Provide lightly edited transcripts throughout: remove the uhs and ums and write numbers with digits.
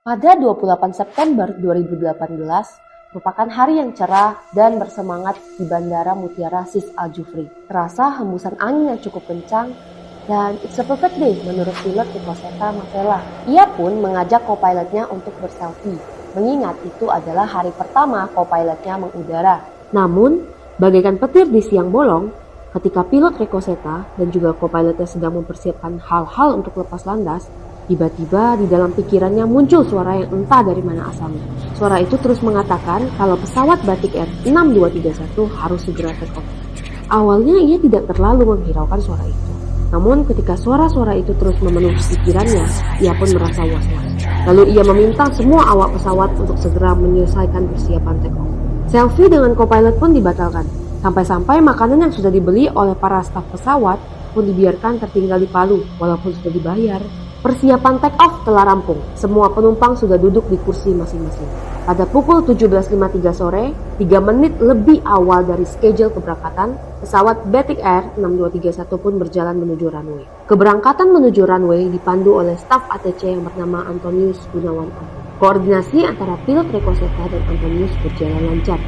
Pada 28 September 2018, merupakan hari yang cerah dan bersemangat di Bandara Mutiara Sis Al Jufri. Terasa hembusan angin yang cukup kencang dan it's a perfect day menurut pilot Ricoseta Mavella. Ia pun mengajak co-pilotnya untuk berselfie, mengingat itu adalah hari pertama co-pilotnya mengudara. Namun, bagaikan petir di siang bolong, ketika pilot Ricoseta dan juga co-pilotnya sedang mempersiapkan hal-hal untuk lepas landas, tiba-tiba di dalam pikirannya muncul suara yang entah dari mana asalnya. Suara itu terus mengatakan kalau pesawat Batik Air 6231 harus segera take off. Awalnya ia tidak terlalu menghiraukan suara itu. Namun ketika suara-suara itu terus memenuhi pikirannya, ia pun merasa was-was. Lalu ia meminta semua awak pesawat untuk segera menyelesaikan persiapan take off. Selfie dengan co-pilot pun dibatalkan. Sampai-sampai makanan yang sudah dibeli oleh para staf pesawat pun dibiarkan tertinggal di Palu walaupun sudah dibayar. Persiapan take off telah rampung. Semua penumpang sudah duduk di kursi masing-masing. Pada pukul 17.53 sore, 3 menit lebih awal dari schedule keberangkatan, pesawat Batik Air 6231 pun berjalan menuju runway. Keberangkatan menuju runway dipandu oleh staf ATC yang bernama Antonius Gunawan Agung. Koordinasi antara pilot Ricoseta dan Antonius berjalan lancar,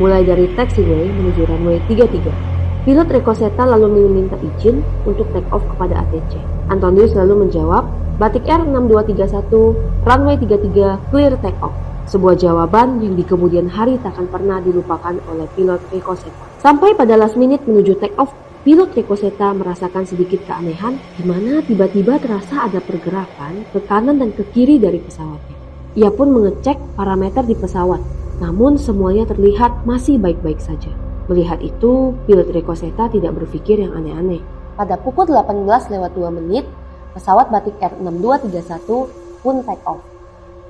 mulai dari taxiway menuju runway 33. Pilot Ricoseta lalu meminta izin untuk take off kepada ATC. Antonius lalu menjawab, Batik Air 6231, runway 33, clear take off. Sebuah jawaban yang di kemudian hari tak akan pernah dilupakan oleh pilot Ricoseta. Sampai pada last minute menuju take off, pilot Ricoseta merasakan sedikit keanehan di mana tiba-tiba terasa ada pergerakan ke kanan dan ke kiri dari pesawatnya. Ia pun mengecek parameter di pesawat, namun semuanya terlihat masih baik-baik saja. Melihat itu, pilot Ricoseta tidak berpikir yang aneh-aneh. Pada pukul 18:02, pesawat Batik Air 6231 pun take off.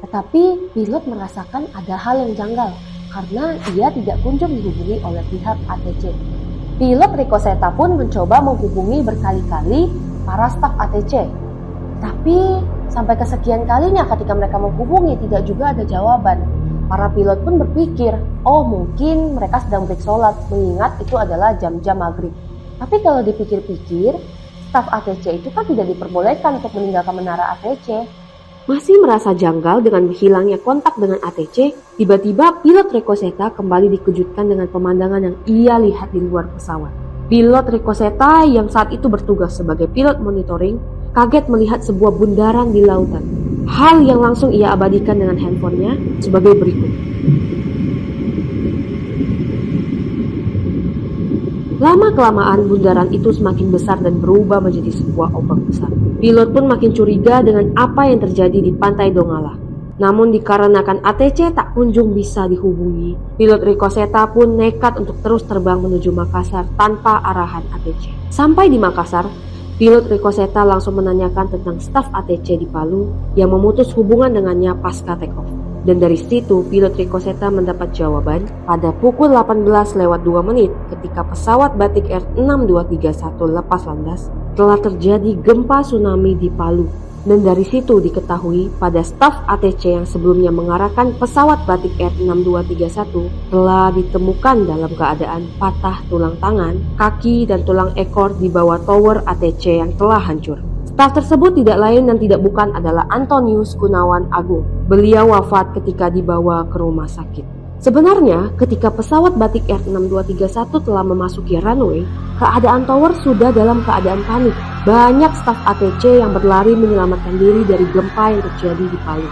Tetapi pilot merasakan ada hal yang janggal karena ia tidak kunjung dihubungi oleh pihak ATC. Pilot Ricoseta pun mencoba menghubungi berkali-kali para staf ATC. Tapi sampai kesekian kalinya ketika mereka menghubungi tidak juga ada jawaban. Para pilot pun berpikir, oh mungkin mereka sedang break sholat, mengingat itu adalah jam-jam maghrib. Tapi kalau dipikir-pikir, staf ATC itu kan tidak diperbolehkan untuk meninggalkan menara ATC. Masih merasa janggal dengan hilangnya kontak dengan ATC, tiba-tiba pilot Ricoseta kembali dikejutkan dengan pemandangan yang ia lihat di luar pesawat. Pilot Ricoseta yang saat itu bertugas sebagai pilot monitoring, kaget melihat sebuah bundaran di lautan. Hal yang langsung ia abadikan dengan handphonenya sebagai berikut. Lama-kelamaan bundaran itu semakin besar dan berubah menjadi sebuah ombak besar. Pilot pun makin curiga dengan apa yang terjadi di pantai Donggala. Namun dikarenakan ATC tak kunjung bisa dihubungi, pilot Ricoseta pun nekat untuk terus terbang menuju Makassar tanpa arahan ATC. Sampai di Makassar, pilot Ricoseta langsung menanyakan tentang staf ATC di Palu yang memutus hubungan dengannya pasca take off. Dan dari situ pilot Ricoseta mendapat jawaban pada pukul 18:02 ketika pesawat Batik Air 6231 lepas landas telah terjadi gempa tsunami di Palu. Dan dari situ diketahui pada staf ATC yang sebelumnya mengarahkan pesawat Batik Air 6231 telah ditemukan dalam keadaan patah tulang tangan, kaki dan tulang ekor di bawah tower ATC yang telah hancur. Staf tersebut tidak lain dan tidak bukan adalah Antonius Gunawan Agung. Beliau wafat ketika dibawa ke rumah sakit. Sebenarnya ketika pesawat Batik Air 6231 telah memasuki runway, keadaan tower sudah dalam keadaan panik. Banyak staf ATC yang berlari menyelamatkan diri dari gempa yang terjadi di Palu.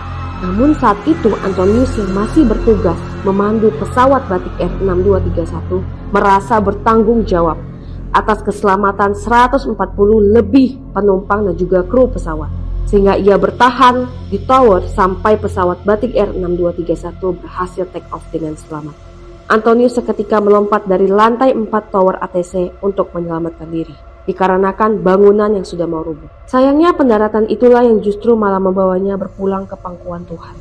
Namun saat itu Antonius yang masih bertugas memandu pesawat Batik Air 6231 merasa bertanggung jawab atas keselamatan 140 lebih penumpang dan juga kru pesawat. Sehingga ia bertahan di tower sampai pesawat Batik Air 6231 berhasil take off dengan selamat. Antonius seketika melompat dari lantai 4 tower ATC untuk menyelamatkan diri, dikarenakan bangunan yang sudah mau rubuh. Sayangnya pendaratan itulah yang justru malah membawanya berpulang ke pangkuan Tuhan.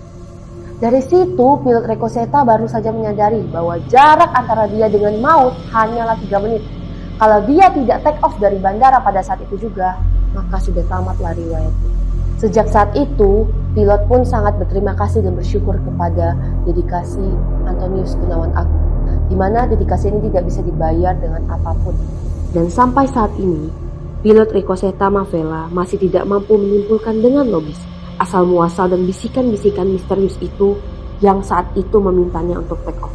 Dari situ pilot Ricoseta baru saja menyadari bahwa jarak antara dia dengan maut hanyalah 3 menit. Kalau dia tidak take off dari bandara pada saat itu juga, maka sudah tamatlah riwayatnya. Sejak saat itu, pilot pun sangat berterima kasih dan bersyukur kepada dedikasi Antonius Gunawan Agung, di mana dedikasi ini tidak bisa dibayar dengan apapun. Dan sampai saat ini, pilot Ricoseta Mavella masih tidak mampu menyimpulkan dengan logis asal muasal dan bisikan-bisikan misterius itu yang saat itu memintanya untuk take off.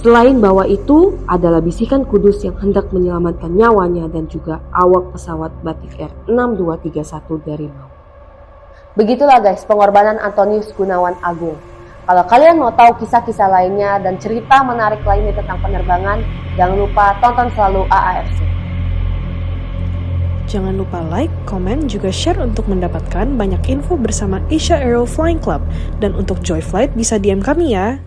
Selain bahwa itu adalah bisikan kudus yang hendak menyelamatkan nyawanya dan juga awak pesawat Batik Air 6231 dari maut. Begitulah guys pengorbanan Antonius Gunawan Agung. Kalau kalian mau tahu kisah-kisah lainnya dan cerita menarik lainnya tentang penerbangan, jangan lupa tonton selalu AAFC. Jangan lupa like, komen, juga share untuk mendapatkan banyak info bersama Asia Aero Flying Club. Dan untuk Joy Flight bisa DM kami ya.